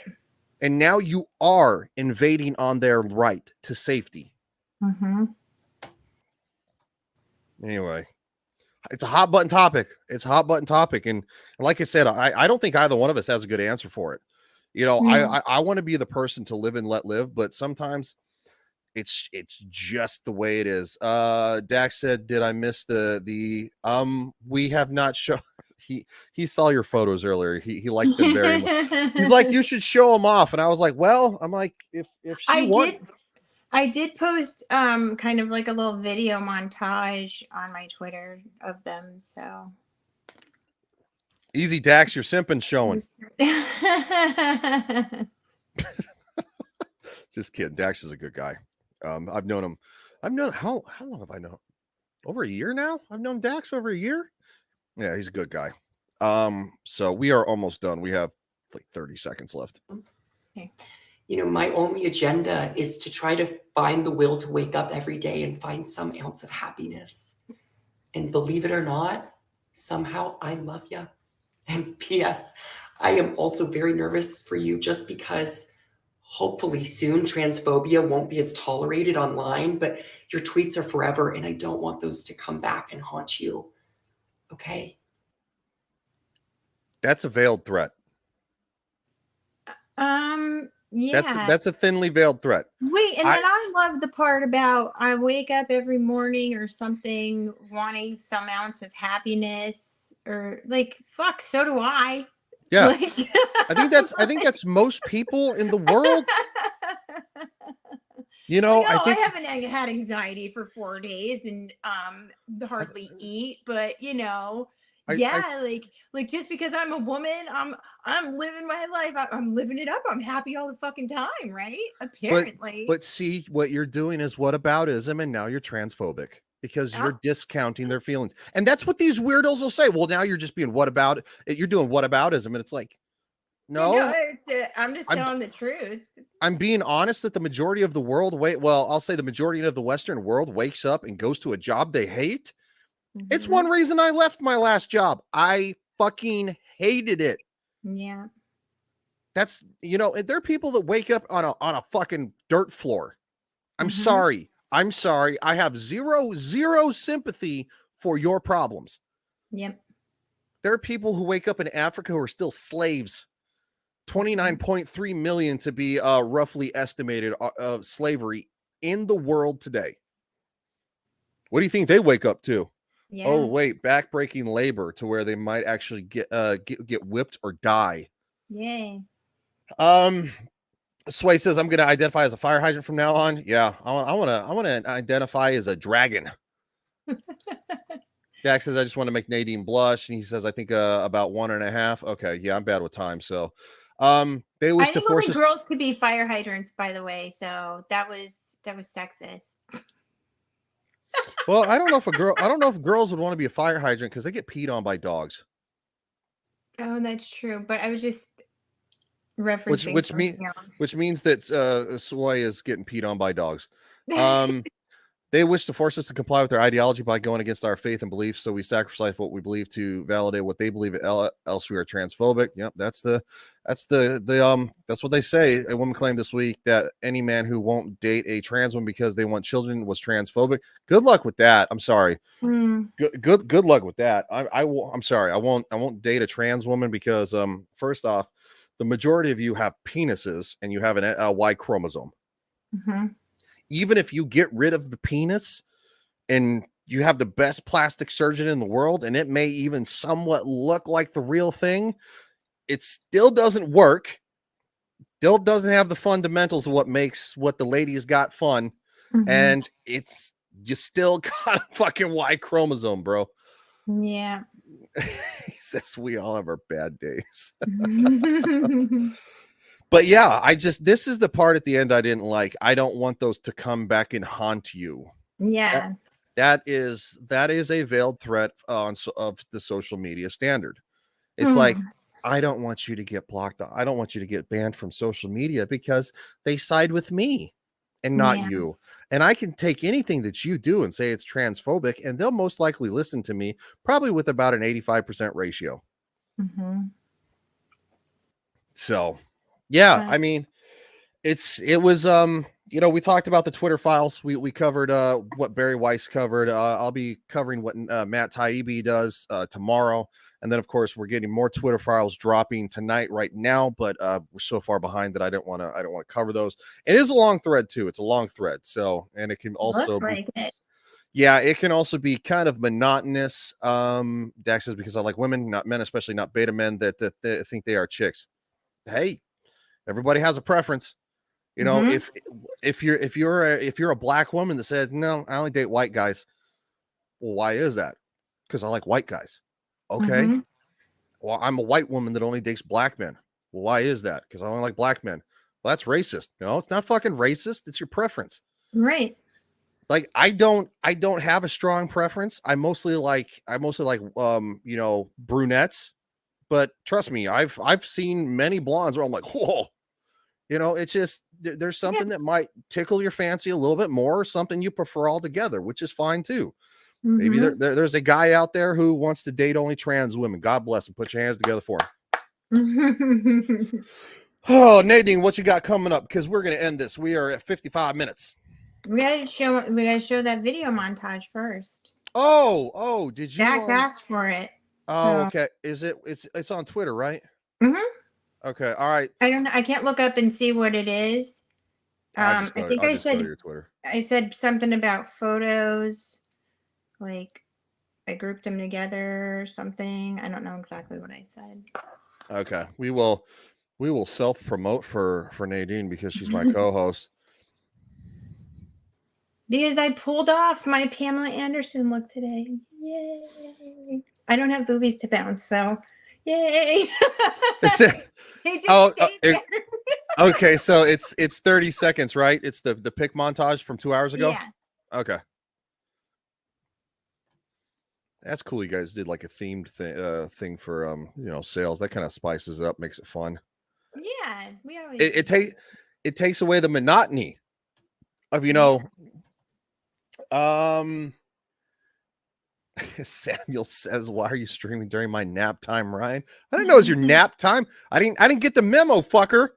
And now you are invading on their right to safety. Anyway, it's a hot button topic. And like I said, I don't think either one of us has a good answer for it. You know, I want to be the person to live and let live, but sometimes it's just the way it is. Dax said, did I miss the we have not shown he saw your photos earlier. He liked them very much. He's like, you should show them off. And I was like, well, I'm like, if I did post kind of like a little video montage on my Twitter of them. So easy, Dax, you're simping showing. Just kidding. Dax is a good guy. I've known him. How long have I known? Over a year now? I've known Dax over a year. Yeah, he's a good guy. So we are almost done. We have like 30 seconds left. Okay. You know, my only agenda is to try to find the will to wake up every day and find some ounce of happiness. And believe it or not, somehow I love you. And P.S., I am also very nervous for you just because hopefully soon transphobia won't be as tolerated online, but your tweets are forever and I don't want those to come back and haunt you. Okay? That's a veiled threat. Yeah. That's a thinly veiled threat. Wait, and then I love the part about I wake up every morning or something wanting some ounce of happiness or like, fuck, so do I. Yeah. Like, I think that's most people in the world. You know, like, I oh, I think haven't had anxiety for 4 days and I, hardly eat, but I yeah, like just because I'm a woman, I'm living my life. I'm living it up. I'm happy all the fucking time, right? but Apparently. but see what you're doing is whataboutism, and now you're transphobic because Oh, you're discounting their feelings. And that's what these weirdos will say. Well, now you're just being what about you're doing whataboutism, and it's like, no, no, I'm just I'm telling the truth. I'm being honest that the majority of the world well, I'll say the majority of the Western world wakes up and goes to a job they hate. It's Hmm. one reason I left my last job. I fucking hated it. Yeah. That's there are people that wake up on a fucking dirt floor. I'm Hmm. sorry. I'm sorry. I have zero sympathy for your problems. Yep. There are people who wake up in Africa who are still slaves. Hmm. 29.3 million to be roughly estimated of slavery in the world today. What do you think they wake up to? Oh, Yeah. wait, backbreaking labor to where they might actually get whipped or die. Yay. Um, Sway says I'm going to identify as a fire hydrant from now on. Yeah, I want to identify as a dragon. Dax says I just want to make Nadine blush, and he says I think about 1.5. Okay, yeah, I'm bad with time, so they I wish to think force only us. girls could be fire hydrants, by the way. So that was sexist. Well, I don't know if girls would want to be a fire hydrant because they get peed on by dogs, Oh, that's true. But I was just which referencing which mean something else. which means that Sway is getting peed on by dogs. Um, They wish to force us to comply with their ideology by going against our faith and beliefs, so we sacrifice what we believe to validate what they believe, else we are transphobic. Yep, that's what they say. A woman claimed this week that any man who won't date a trans woman because they want children was transphobic. Good luck with that. I'm sorry. Hmm. Good luck with that. I'm sorry. I won't date a trans woman because first off, the majority of you have penises and you have a Y chromosome. Hmm. Even if you get rid of the penis and you have the best plastic surgeon in the world and it may even somewhat look like the real thing, it still doesn't work. Still doesn't have the fundamentals of what makes what the ladies got fun. Hmm. And you still got a fucking Y chromosome, bro. Yeah. He says we all have our bad days. Hmm. But yeah, this is the part at the end I didn't like. I don't want those to come back and haunt you. That, Yeah. that is a veiled threat of the social media standard. It's like, Hmm. I don't want you to get blocked. I don't want you to get banned from social media because they side with me and not Yeah. you. And I can take anything that you do and say it's transphobic, and they'll most likely listen to me, probably with about an 85% ratio. Hmm. So, yeah, But I mean, it was we talked about the Twitter files. We covered what Barry Weiss covered. I'll be covering what Matt Taibbi does tomorrow, and then of course we're getting more Twitter files dropping tonight right now, but we're so far behind that I don't want to cover those. It is a long thread too. It's a long thread, so, and it can looks also be, like it. yeah, it can also be kind of monotonous. Dax says because I like women, not men, especially not beta men that think they are chicks. Hey, everybody has a preference. You know, Hmm. if you're a black woman that says, no, I only date white guys. Well, why is that? Because I like white guys. Okay. Hmm. Well, I'm a white woman that only dates black men. Well, why is that? Because I only like black men. Well, that's racist. No, it's not fucking racist. It's your preference. Right. Like I don't have a strong preference. I mostly like brunettes, but trust me, I've seen many blondes where I'm like, whoa. It's just there's Yeah. something that might tickle your fancy a little bit more, or something you prefer altogether, which is fine too. Maybe Hmm. there's a guy out there who wants to date only trans women. God bless him. Put your hands together for him. We Oh, Nadine, what you got coming up? Because we're going to end this. We are at 55 minutes. gotta show that video montage first. Oh, did you? Dax asked for it. Oh, So okay. It's on Twitter, right? hmm Okay. All right. I don't know. I can't look up and see what it is. I think I'll I just go to said your Twitter. something about photos. Like I grouped them together or something. I don't know exactly what I said. Okay, we will self promote for Nadine because she's my co-host. Because I pulled off my Pamela Anderson look today. Yay! I don't have boobies to bounce, so yay! It's it. They just Oh, stayed there. okay. So it's 30 seconds, right? It's the pick montage from 2 hours ago. Yeah. Okay. That's cool. You guys did like a themed thing for sales. That kind of spices it up, makes it fun. Yeah, we always. It takes away the monotony of Samuel says, "Why are you streaming during my nap time, Ryan?" I didn't know it was your nap time. I didn't get the memo, fucker.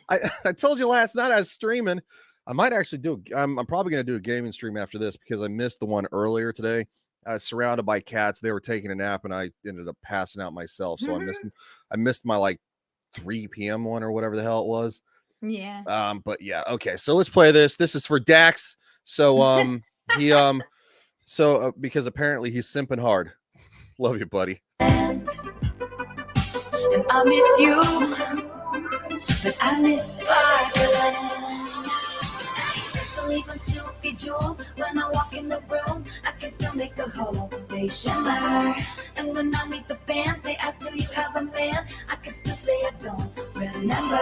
I told you last night I was streaming. I might actually I'm probably gonna do a gaming stream after this because I missed the one earlier today. I was surrounded by cats. They were taking a nap, and I ended up passing out myself. So I missed my like 3 p.m. one or whatever the hell it was. Yeah. But yeah, okay. So let's play this. This is for Dax. So he because apparently he's simping hard. Love you, buddy. And I miss you, but I miss sparkling. Just believe I'm still bejeweled when I walk in the room. I can still make the whole place shimmer. And when I meet the band, they ask, do you have a man? I can still say I don't remember.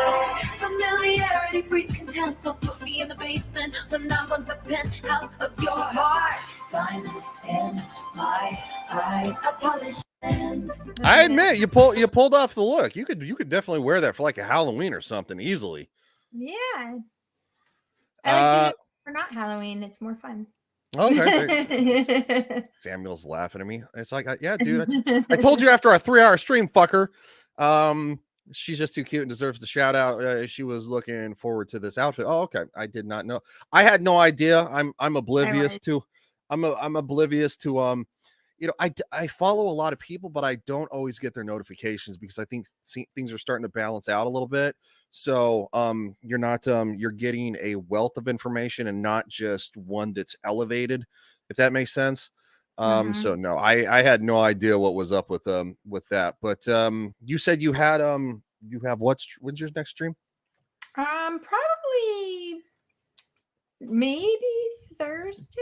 Familiarity breeds contempt, so put me in the basement when I'm on the penthouse of your heart. Diamonds in my eyes, a polished land. I admit you pulled off the look. You could definitely wear that for like a Halloween or something easily. Yeah. I like doing it for not Halloween. It's more fun. Okay. Samuel's laughing at me. It's like, yeah, dude. I told you after our 3-hour stream, fucker. She's just too cute and deserves the shout out. She was looking forward to this outfit. Oh, okay. I did not know. I had no idea. I'm oblivious to. I'm oblivious to. I follow a lot of people, but I don't always get their notifications because I think things are starting to balance out a little bit. So you're not you're getting a wealth of information and not just one that's elevated, if that makes sense. So no, I had no idea what was up with that. But you said you had you have when's your next stream? Probably maybe Thursday.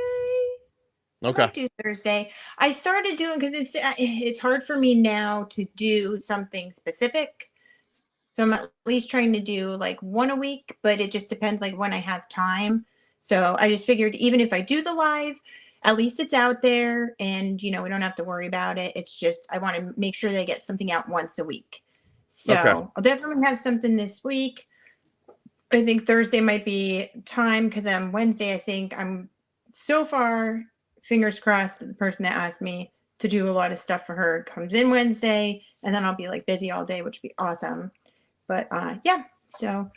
Okay. I do Thursday. I started doing because it's hard for me now to do something specific. So I'm at least trying to do like one a week, but it just depends like when I have time. So I just figured even if I do the live, at least it's out there and we don't have to worry about it. It's just I want to make sure they get something out once a week. So I'll definitely have something this week. I think Thursday might be time because on Wednesday, I think I'm so far, fingers crossed, that the person that asked me to do a lot of stuff for her comes in Wednesday, and then I'll be like busy all day, which would be awesome. But yeah, so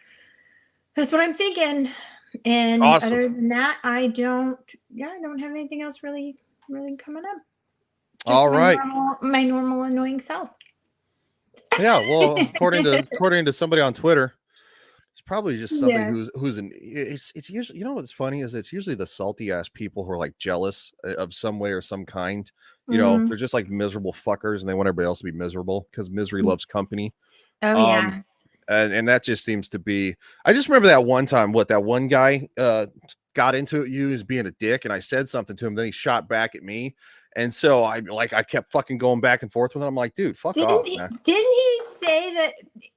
that's what I'm thinking. And awesome. Other than that, I don't have anything else really coming up. Just all right. My normal annoying self. Yeah, well, according to somebody on Twitter, it's probably just somebody who's it's usually, what's funny is it's usually the salty ass people who are like jealous of some way or some kind. They're just like miserable fuckers and they want everybody else to be miserable because misery loves company. Oh yeah. And that just seems to be. I just remember that one time that one guy got into it. You as being a dick, and I said something to him. Then he shot back at me, and so I kept fucking going back and forth with him. I'm like, dude, fuck off. Didn't he say that?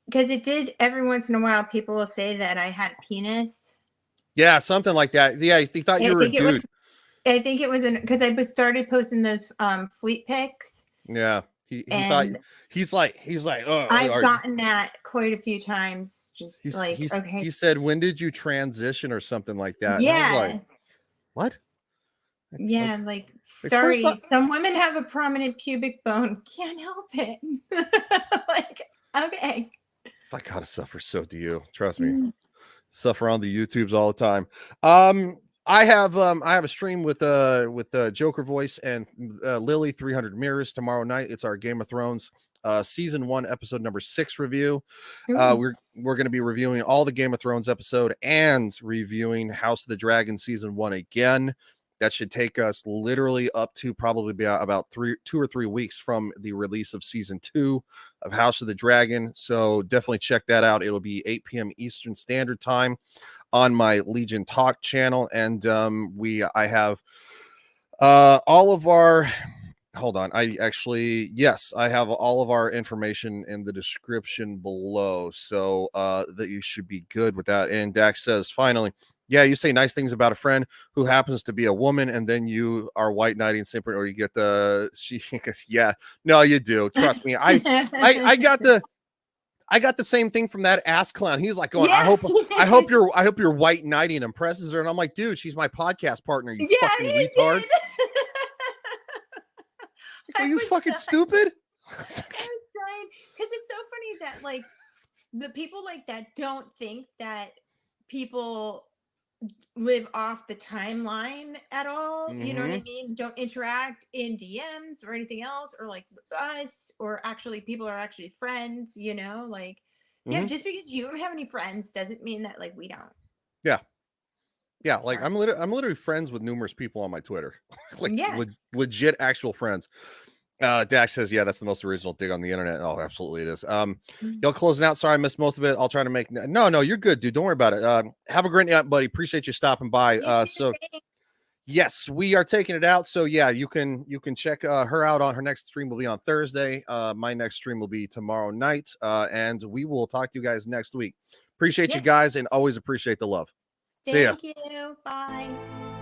Because it did every once in a while. People will say that I had a penis. Yeah, something like that. Yeah, he thought you were a dude. I think it was because I started posting those fleet pics. Yeah. He thought he's like, oh, I've gotten that quite a few times. Okay. He said, when did you transition or something like that? Yeah. And I was like, what? Yeah, sorry. Some women have a prominent pubic bone. Can't help it. Okay. I gotta suffer, so do you. Trust me. Suffer on the YouTubes all the time. I have a stream with Joker Voice and Lily 300 Mirrors tomorrow night. It's our Game of Thrones season 1 episode number 6 review. We're going to be reviewing all the Game of Thrones episode and reviewing House of the Dragon season 1 again. That should take us literally up to probably be about 2 or 3 weeks from the release of season 2 of House of the Dragon. So definitely check that out. It'll be 8 p.m. Eastern Standard Time on my Legion Talk channel. And I have all of our, hold on. I have all of our information in the description below. So that you should be good with that. And Dax says, finally, yeah, you say nice things about a friend who happens to be a woman, and then you are white knighting simping, or you get yeah, no, you do. Trust me. I got the same thing from that ass clown. He's like, going, Yeah. I hope your white knighting impresses her. And I'm like, dude, she's my podcast partner, you fucking retard. Are you fucking stupid? I was dying because it's so funny that like the people like that don't think that people live off the timeline at all. You know what I mean? Don't interact in DMs or anything else, or like us, or actually people are actually friends, you know, like yeah, just because you don't have any friends doesn't mean that like we don't. Yeah, like I'm literally friends with numerous people on my Twitter. Like legit actual friends. Dax says, yeah, that's the most original dig on the internet. Oh, absolutely it is. Y'all closing out. Sorry, I missed most of it. I'll try to make no, you're good, dude. Don't worry about it. Have a great night, buddy. Appreciate you stopping by. So yes, we are taking it out. So yeah, you can check her out on her next stream will be on Thursday. My next stream will be tomorrow night. And we will talk to you guys next week. Appreciate you guys and always appreciate the love. See ya. Thank you. Bye.